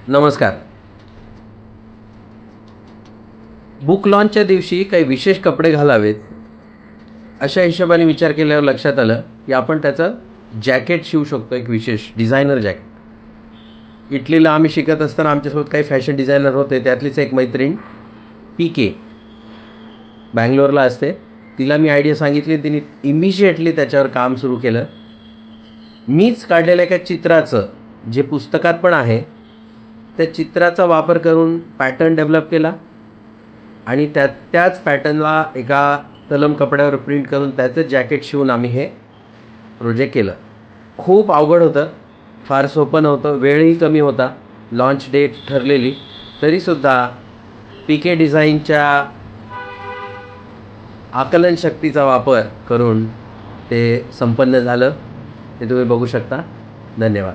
नमस्कार. बुक लॉन्चच्या दिवशी काही विशेष कपडे घालावेत, अशा हिशोबाने विचार केल्यावर लक्षात आलं, की आपण त्याचं जॅकेट शिवू शकतो, एक विशेष डिझायनर जॅकेट. इटलीला आम्ही शिकत असताना आमच्यासोबत काही फॅशन डिझायनर होते. त्यातलीच एक मैत्रीण पी-के बंगलोरला असते. तिला मी आयडिया सांगितली, तिने इमिजिएटली त्याच्यावर काम सुरू केलं. मीच काढलेल्या एका चित्राचं, जे पुस्तकात पण आहे, त्या चित्राचा वापर करून पॅटर्न डेव्हलप केला आणि त्याच पॅटर्नला एका तलम कपड्यावर प्रिंट करून त्याचं जॅकेट शिवून आम्ही हे प्रोजेक्ट केलं. खूप अवघड होतं, फार सोपं नव्हतं, वेळही कमी होता, लॉन्च डेट ठरलेली. तरीसुद्धा पी-के डिझाईनच्या आकलन शक्तीचा वापर करून ते संपन्न झालं. ते तुम्ही बघू शकता. धन्यवाद.